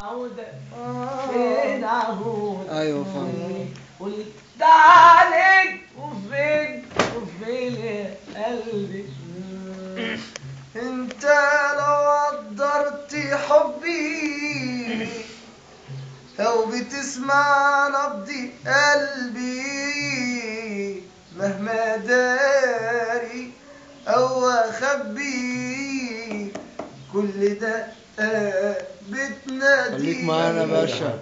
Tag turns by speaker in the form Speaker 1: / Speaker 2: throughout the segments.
Speaker 1: عودة فين عهود
Speaker 2: ايوه فاهم.
Speaker 1: قلت عليك وفين يا قلبي
Speaker 3: انت لو قدرت حبي او بتسمع نبض قلبي مهما داري او اخبي كل ده بتنادي.
Speaker 2: خليك معانا يا باشا،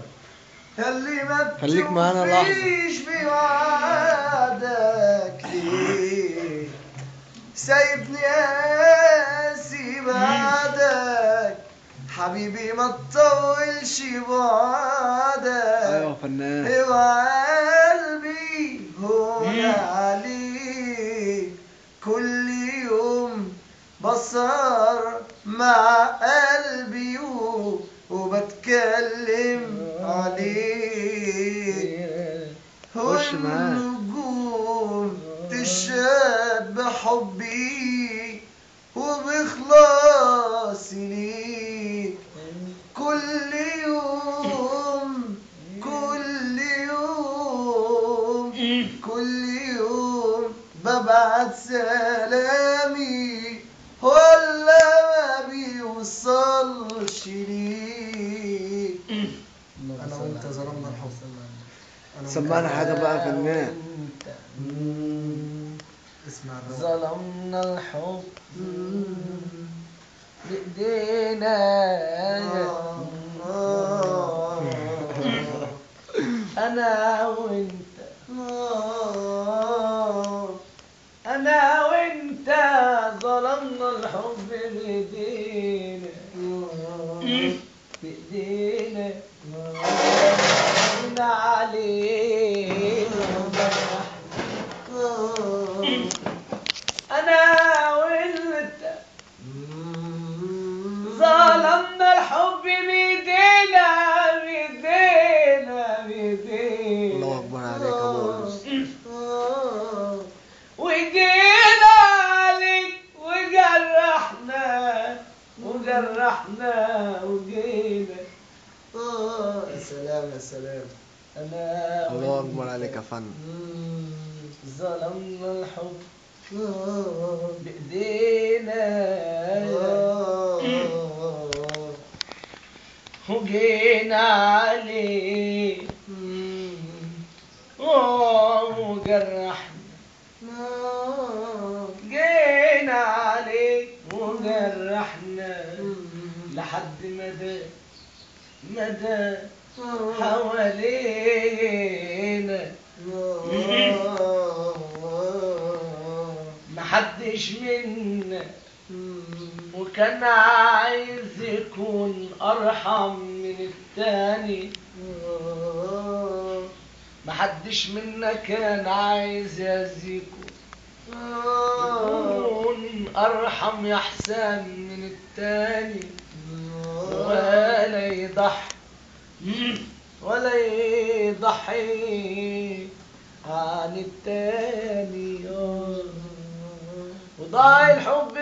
Speaker 3: اللي ما
Speaker 2: خليك معانا لحظة.
Speaker 3: بتوفيش بوعدك ليه سايبني قاسي بعدك حبيبي ما تطولش بعدك.
Speaker 2: ايوه فنان.
Speaker 3: قلبي هون عليك كل يوم بسهر مع قلبي وبتكلم عليك.
Speaker 2: خش معاك.
Speaker 3: والنجوم تشهد بحبي وبإخلاصي ليك كل يوم ببعت سلامي ولا ما بيوصلش ليك. انا وانت ظلمنا الحب.
Speaker 2: سمعنا حاجة بقى فنان.
Speaker 3: اسمع
Speaker 1: ظلمنا الحب بإيدينا أنا وأنت ظلمنا الحب بإيدينا علينا أنا وأنت ظلمنا الحب بإيدينا
Speaker 2: الله اكبر عليك يا بولس.
Speaker 1: وجينا عليك وجرحنا وجينا.
Speaker 3: يا سلام يا سلام.
Speaker 1: أنا
Speaker 2: الله اكبر عليك يا فن.
Speaker 1: ظلمنا الحب بإيدينا وجينا عليه وجرحنا. جينا عليه وجرحنا لحد مدى حوالينا محدش منا وكان عايز يكون أرحم من التاني. محدش منا كان عايز يكون أرحم يحسن من التاني ولا يضحي عن التاني. وضاع الحب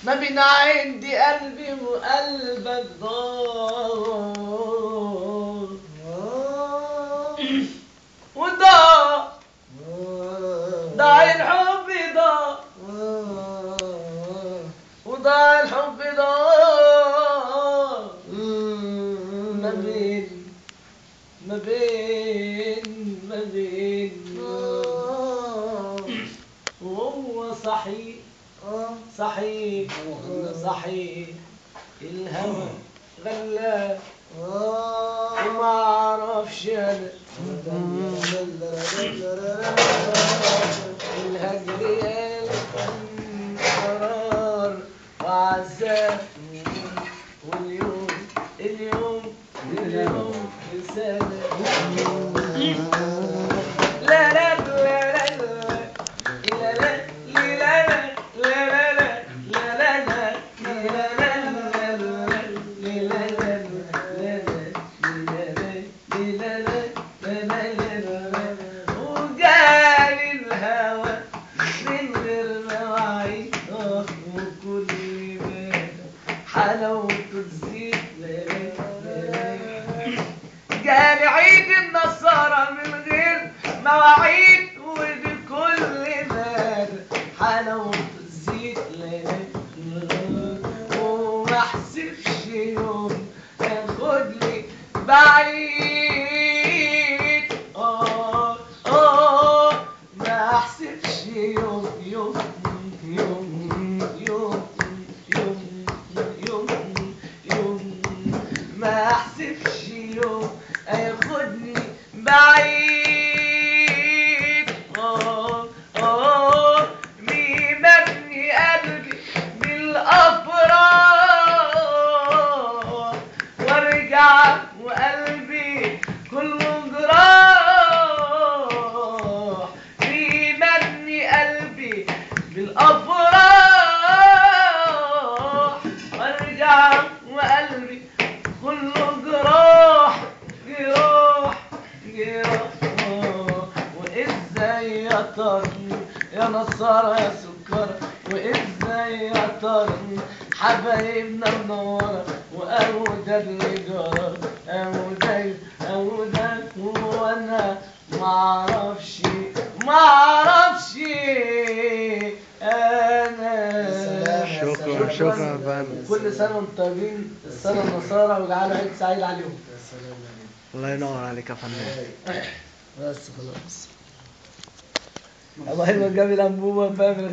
Speaker 1: ما بين عندي قلبي وقلبك ضاع الحب وضاع الحب ما بين وهو صحيح الهوى غلاه وما اعرفش انا الهجر قرار وعذاب واليوم رسالة. لا لا لا لا لا وجاري الهوى من غير مواعيد وكل حلاوته تزيد جالي عيد النصارى من غير مواعيد وبكل مال حلاوته تزيد وما احسبش يوم ياخدني بعيد ما احسبش يوم ما احسبش يوم هياخدني بعيد مبني قلبي بالافراح وارجع وقلبي كله جراح مبني قلبي بالافراح وارجع وقلبي كله جراح وازاي يا ترى يا نصارى يا سكر وازاي يا ترى حبايبنا منورة وقالوا ده اللي جرى قالوا ده وانا معرفش انا
Speaker 2: شكرا شكرا يا فندم.
Speaker 1: كل سنة وانتم طيبين السنة النصارى وجعلها عيد سعيد عليهم.
Speaker 3: يا سلام عليك.
Speaker 2: الله ينور عليك يا فنان.
Speaker 3: بس خلاص.
Speaker 1: الله يبقى جاب الأنبوبة فاهم الغيب.